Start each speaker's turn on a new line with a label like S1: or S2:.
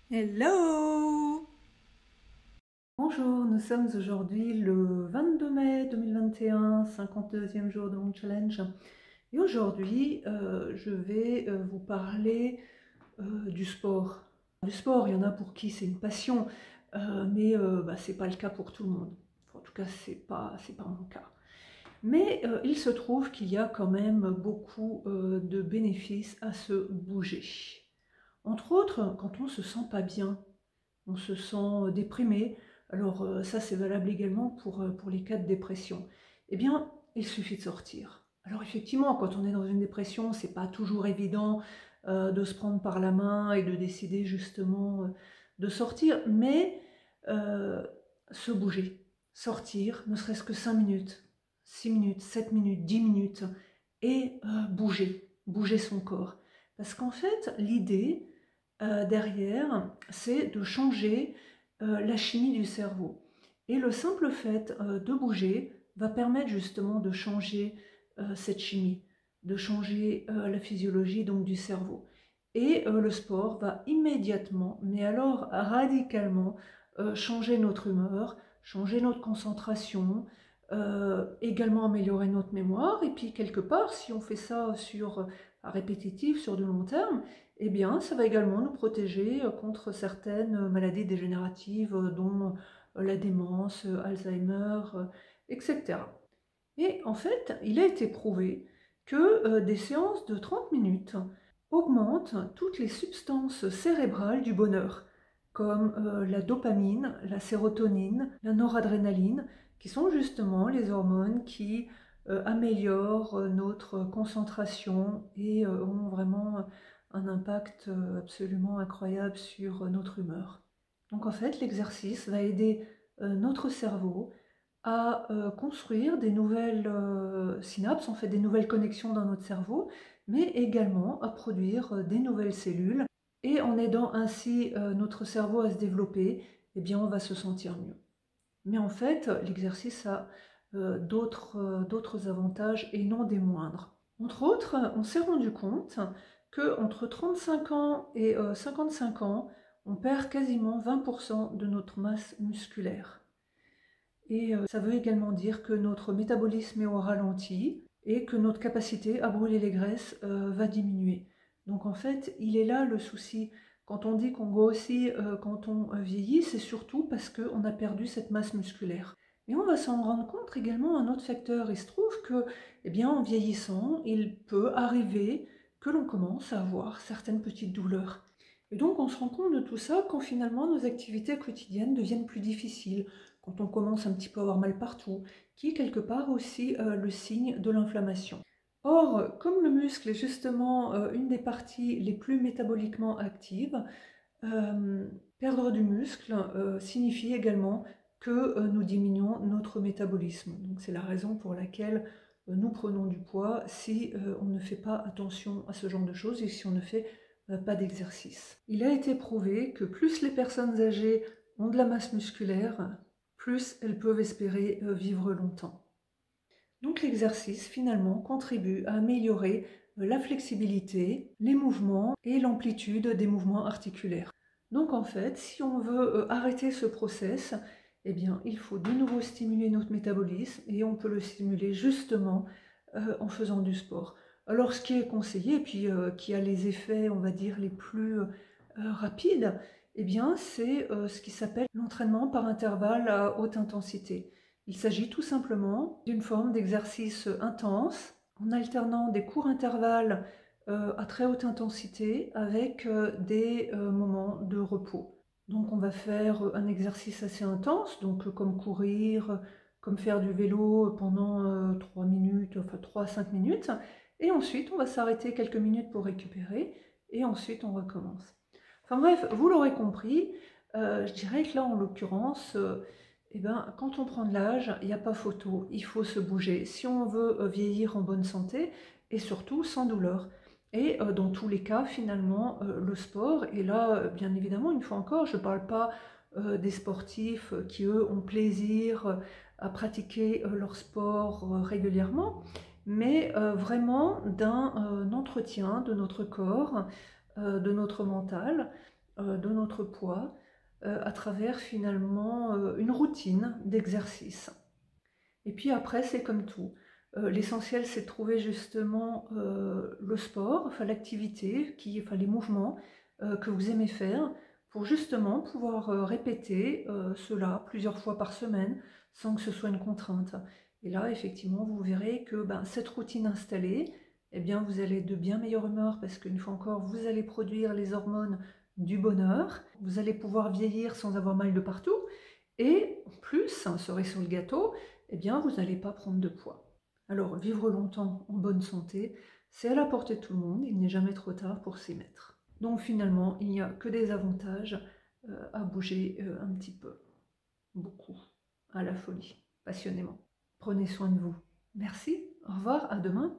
S1: Hello! Bonjour, nous sommes aujourd'hui le 22 mai 2021, 52e jour de mon challenge. Et aujourd'hui, je vais vous parler du sport. Du sport, il y en a pour qui c'est une passion, mais c'est pas le cas pour tout le monde. Enfin, en tout cas, c'est pas mon cas. Mais il se trouve qu'il y a quand même beaucoup de bénéfices à se bouger. Entre autres, quand on se sent pas bien, on se sent déprimé. Alors ça, c'est valable également pour les cas de dépression. Eh bien, il suffit de sortir. Alors effectivement, quand on est dans une dépression, c'est pas toujours évident de se prendre par la main et de décider justement de sortir, mais euh, se bouger, sortir, ne serait-ce que 5 minutes, 6 minutes, 7 minutes, 10 minutes, et bouger son corps. Parce qu'en fait, l'idée, derrière, c'est de changer la chimie du cerveau. Et le simple fait de bouger va permettre justement de changer cette chimie, de changer la physiologie donc du cerveau. Et le sport va immédiatement, mais alors radicalement, changer notre humeur, changer notre concentration, également améliorer notre mémoire. Et puis quelque part, si on fait ça sur répétitif, sur de long terme, eh bien, ça va également nous protéger contre certaines maladies dégénératives, dont la démence, Alzheimer, etc. Et en fait, il a été prouvé que des séances de 30 minutes augmentent toutes les substances cérébrales du bonheur, comme la dopamine, la sérotonine, la noradrénaline, qui sont justement les hormones qui améliorent notre concentration et ont vraiment un impact absolument incroyable sur notre humeur. Donc en fait, l'exercice va aider notre cerveau à construire des nouvelles synapses, en fait des nouvelles connexions dans notre cerveau, mais également à produire des nouvelles cellules. Et en aidant ainsi notre cerveau à se développer, eh bien on va se sentir mieux. Mais en fait, l'exercice a d'autres avantages et non des moindres. Entre autres, on s'est rendu compte qu'entre 35 ans et 55 ans, on perd quasiment 20% de notre masse musculaire. Et ça veut également dire que notre métabolisme est au ralenti et que notre capacité à brûler les graisses va diminuer. Donc en fait, il est là le souci. Quand on dit qu'on grossit quand on vieillit, c'est surtout parce qu'on a perdu cette masse musculaire. Mais on va s'en rendre compte également un autre facteur. Il se trouve que, eh bien, en vieillissant, il peut arriver que l'on commence à avoir certaines petites douleurs. Et donc on se rend compte de tout ça quand finalement nos activités quotidiennes deviennent plus difficiles, quand on commence un petit peu à avoir mal partout, qui est quelque part aussi le signe de l'inflammation. Or, comme le muscle est justement une des parties les plus métaboliquement actives, perdre du muscle signifie également que nous diminuons notre métabolisme. Donc c'est la raison pour laquelle nous prenons du poids si on ne fait pas attention à ce genre de choses et si on ne fait pas d'exercice. Il a été prouvé que plus les personnes âgées ont de la masse musculaire, plus elles peuvent espérer vivre longtemps. Donc l'exercice finalement contribue à améliorer la flexibilité, les mouvements et l'amplitude des mouvements articulaires. Donc en fait, si on veut arrêter ce process, eh bien il faut de nouveau stimuler notre métabolisme et on peut le stimuler justement en faisant du sport. Alors ce qui est conseillé, et puis qui a les effets, on va dire, les plus rapides, eh bien c'est ce qui s'appelle l'entraînement par intervalle à haute intensité. Il s'agit tout simplement d'une forme d'exercice intense, en alternant des courts intervalles à très haute intensité avec des moments de repos. Donc on va faire un exercice assez intense, donc comme courir, comme faire du vélo pendant 3 minutes, enfin 3 à 5 minutes, et ensuite on va s'arrêter quelques minutes pour récupérer, et ensuite on recommence. Enfin bref, vous l'aurez compris, je dirais que là en l'occurrence, eh ben, quand on prend de l'âge, il n'y a pas photo, il faut se bouger si on veut vieillir en bonne santé et surtout sans douleur. Et dans tous les cas, finalement, le sport, et là, bien évidemment, une fois encore, je ne parle pas des sportifs qui, eux, ont plaisir à pratiquer leur sport régulièrement, mais vraiment d'un entretien de notre corps, de notre mental, de notre poids à travers finalement une routine d'exercice. Et puis après, c'est comme tout. L'essentiel, c'est de trouver justement le sport, enfin l'activité, enfin les mouvements que vous aimez faire, pour justement pouvoir répéter cela plusieurs fois par semaine, sans que ce soit une contrainte. Et là, effectivement, vous verrez que cette routine installée, eh bien, vous allez être de bien meilleure humeur, parce qu'une fois encore, vous allez produire les hormones du bonheur, vous allez pouvoir vieillir sans avoir mal de partout, et en plus, cerise sur le gâteau, eh bien, vous n'allez pas prendre de poids. Alors, vivre longtemps en bonne santé, c'est à la portée de tout le monde, il n'est jamais trop tard pour s'y mettre. Donc finalement, il n'y a que des avantages à bouger un petit peu, beaucoup, à la folie, passionnément. Prenez soin de vous. Merci, au revoir, à demain.